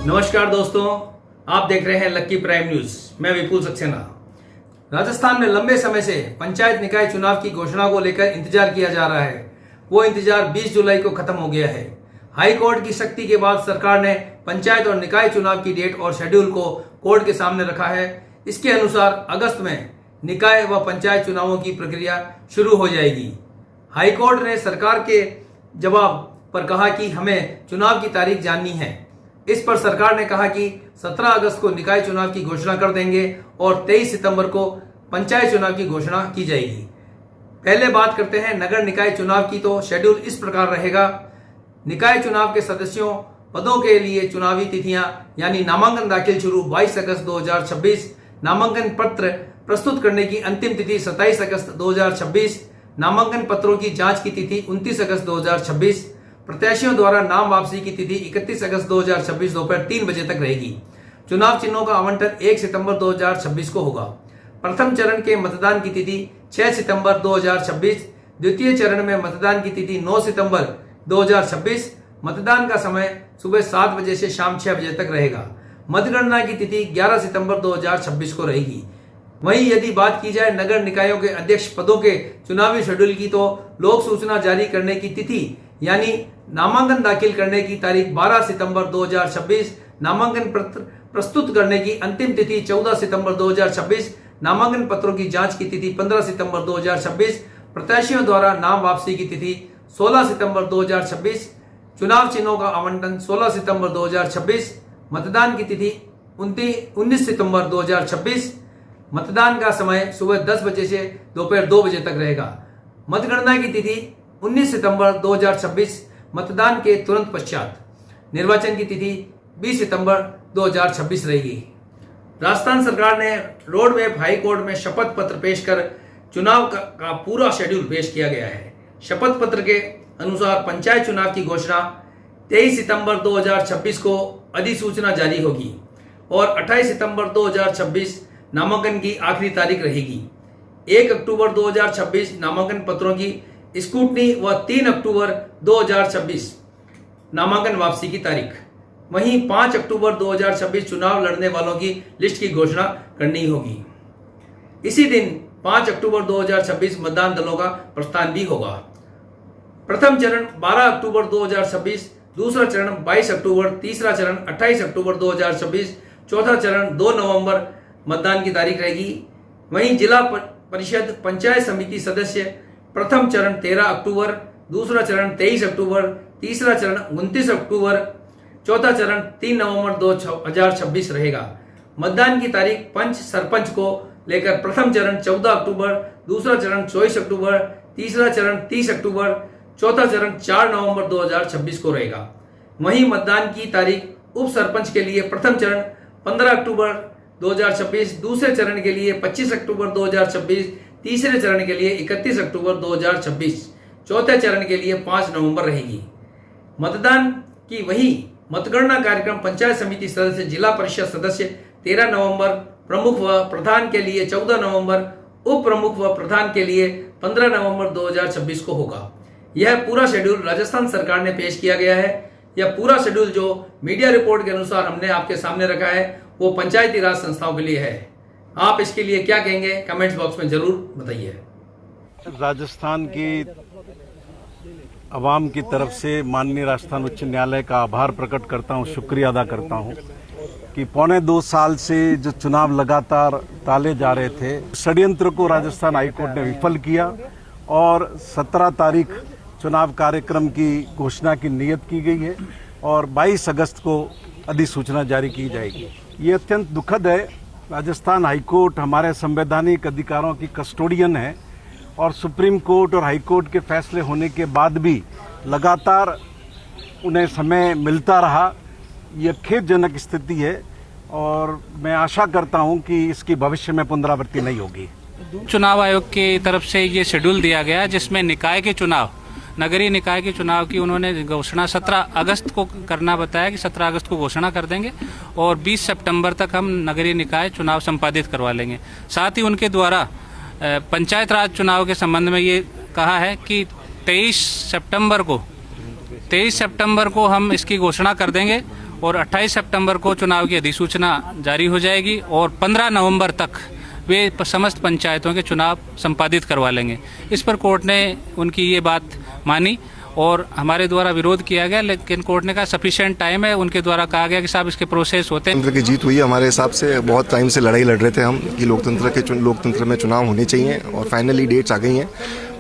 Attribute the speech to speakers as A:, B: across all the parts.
A: नमस्कार दोस्तों, आप देख रहे हैं लक्की प्राइम न्यूज। मैं विपुल सक्सेना। राजस्थान में लंबे समय से पंचायत निकाय चुनाव की घोषणा को लेकर इंतजार किया जा रहा है। वो इंतजार 20 जुलाई को खत्म हो गया है। हाई कोर्ट की सख्ती के बाद सरकार ने पंचायत और निकाय चुनाव की डेट और शेड्यूल को कोर्ट के सामने रखा है। इसके अनुसार अगस्त में निकाय व पंचायत चुनावों की प्रक्रिया शुरू हो जाएगी। हाई कोर्ट ने सरकार के जवाब पर कहा कि हमें चुनाव की तारीख जाननी है। इस पर सरकार ने कहा कि 17 अगस्त को निकाय चुनाव की घोषणा कर देंगे और 23 सितंबर को पंचायत चुनाव की घोषणा की जाएगी। पहले बात करते हैं नगर निकाय चुनाव की। तो शेड्यूल इस प्रकार रहेगा। निकाय चुनाव के सदस्यों पदों के लिए चुनावी तिथियां यानी नामांकन दाखिल शुरू 22 अगस्त 2026, नामांकन पत्र प्रस्तुत करने की अंतिम तिथि 27 अगस्त 2026, नामांकन पत्रों की जांच की तिथि 29 अगस्त 2026, प्रत्याशियों द्वारा नाम वापसी की तिथि 31 अगस्त 2026 दोपहर 3 बजे तक रहेगी। चुनाव चिन्हों का आवंटन 1 सितंबर 2026 को होगा। प्रथम चरण के मतदान की तिथि 6 सितंबर 2026, द्वितीय चरण में मतदान की तिथि 9 सितंबर 2026। मतदान का समय सुबह 7 बजे से शाम 6 बजे तक रहेगा। मतगणना की तिथि 11 सितंबर 2026 को रहेगी। वहीं यदि बात की जाए नगर निकायों के अध्यक्ष पदों के चुनावी शेड्यूल की, तो लोक सूचना जारी करने की तिथि यानी नामांकन दाखिल करने की तारीख 12 सितंबर 2026, नामांकन पत्र प्रस्तुत करने की अंतिम तिथि 14 सितंबर 2026, नामांकन पत्रों की जांच की तिथि 15 सितंबर 2026, प्रत्याशियों द्वारा नाम वापसी की तिथि 16 सितंबर 2026, चुनाव चिन्हों का आवंटन 16 सितंबर 2026, मतदान की तिथि 19 सितंबर 2026, मतदान का समय सुबह 10 बजे से दोपहर 2 बजे तक रहेगा। मतगणना की तिथि 19 सितंबर 2026, मतदान के तुरंत पश्चात। निर्वाचन की तिथि 20 सितंबर 2026 रहेगी। राजस्थान सरकार ने रोड मैप हाई कोर्ट में शपथ पत्र पेश कर चुनाव का पूरा शेड्यूल पेश किया गया है। शपथ पत्र के अनुसार पंचायत चुनाव की घोषणा 23 सितंबर 2026 को अधिसूचना जारी होगी और 28 सितंबर 2026 नामांकन की आखिरी तारीख रहेगी। 1 अक्टूबर 2026 नामांकन पत्रों की स्क्रूटनी व 3 अक्टूबर 2026 नामांकन वापसी की तारीख। वहीं 5 अक्टूबर 2026 चुनाव लड़ने वालों की लिस्ट की घोषणा करनी होगी। इसी दिन 5 अक्टूबर 2026 मतदान दलों का प्रस्थान भी होगा। प्रथम चरण 12 अक्टूबर 2026, दूसरा चरण 22 अक्टूबर, तीसरा चरण 28 अक्टूबर 2026, चौथा चरण 2 नवंबर मतदान की तारीख रहेगी। वहीं जिला परिषद पंचायत समिति सदस्य प्रथम चरण 13 अक्टूबर, दूसरा चरण 23 अक्टूबर, तीसरा चरण 29 अक्टूबर, चौथा चरण 3 नवंबर 2026 रहेगा। मतदान की तारीख पंच सरपंच को लेकर प्रथम चरण 14 अक्टूबर, दूसरा चरण 24 अक्टूबर, तीसरा चरण 30 अक्टूबर, चौथा चरण 4 नवंबर 2026 को रहेगा। वहीं मतदान की तारीख उप सरपंच के लिए प्रथम चरण 15 अक्टूबर 2026, दूसरे चरण के लिए 25 अक्टूबर 2026, तीसरे चरण के लिए 31 अक्टूबर 2026, चौथे चरण के लिए 5 नवंबर रहेगी। मतदान की वही मतगणना कार्यक्रम पंचायत समिति सदस्य, जिला परिषद सदस्य 13 नवंबर, प्रमुख व प्रधान के लिए 14 नवंबर, उप प्रमुख व प्रधान के लिए 15 नवंबर 2026 को होगा। यह पूरा शेड्यूल राजस्थान सरकार ने पेश किया गया है। यह पूरा शेड्यूल जो मीडिया रिपोर्ट के अनुसार हमने आपके सामने रखा है वो पंचायती राज संस्थाओं के लिए है। आप इसके लिए क्या कहेंगे, कमेंट्स बॉक्स में जरूर बताइए।
B: राजस्थान की आवाम की तरफ से माननीय राजस्थान उच्च न्यायालय का आभार प्रकट करता हूं, शुक्रिया अदा करता हूं कि 2.25 साल से जो चुनाव लगातार टाले जा रहे थे, षड्यंत्र को राजस्थान हाईकोर्ट ने विफल किया और 17 तारीख चुनाव कार्यक्रम की घोषणा की नियत की गई है और 22 अगस्त को अधिसूचना जारी की जाएगी। ये अत्यंत दुखद है। राजस्थान हाईकोर्ट हमारे संवैधानिक अधिकारों की कस्टोडियन है और सुप्रीम कोर्ट और हाईकोर्ट के फैसले होने के बाद भी लगातार उन्हें समय मिलता रहा। यह खेदजनक स्थिति है और मैं आशा करता हूं कि इसकी भविष्य में पुनरावृत्ति नहीं होगी।
C: चुनाव आयोग की तरफ से ये शेड्यूल दिया गया जिसमें निकाय के चुनाव, नगरीय निकाय के चुनाव की उन्होंने घोषणा 17 अगस्त को करना बताया कि 17 अगस्त को घोषणा कर देंगे और 20 सितंबर तक हम नगरीय निकाय चुनाव संपादित करवा लेंगे। साथ ही उनके द्वारा पंचायत राज चुनाव के संबंध में ये कहा है कि 23 सितंबर को हम इसकी घोषणा कर देंगे और 28 सितंबर को चुनाव की अधिसूचना जारी हो जाएगी और 15 नवंबर तक वे समस्त पंचायतों के चुनाव संपादित करवा लेंगे। इस पर कोर्ट ने उनकी ये बात मानी और हमारे द्वारा विरोध किया गया, लेकिन कोर्ट ने कहा सफिशिएंट टाइम है। उनके द्वारा कहा गया कि साहब इसके प्रोसेस होते हैं।
D: लोकतंत्र की जीत हुई है हमारे हिसाब से। बहुत टाइम से लड़ाई लड़ रहे थे हम कि लोकतंत्र में चुनाव होने चाहिए और फाइनली डेट्स आ गई हैं।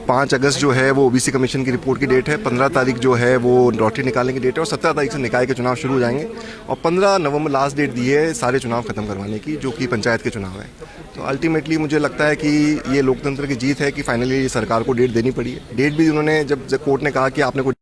D: 5 अगस्त जो है वो ओबीसी कमीशन की रिपोर्ट की डेट है, 15 तारीख जो है वो लॉटरी निकालने की डेट है और 17 तारीख से निकाय के चुनाव शुरू हो जाएंगे और 15 नवंबर लास्ट डेट दी है सारे चुनाव खत्म करवाने की, जो कि पंचायत के चुनाव है। तो अल्टीमेटली मुझे लगता है कि ये लोकतंत्र की जीत है कि फाइनली सरकार को डेट देनी पड़ी है। डेट भी उन्होंने जब कोर्ट ने कहा कि आपने कोई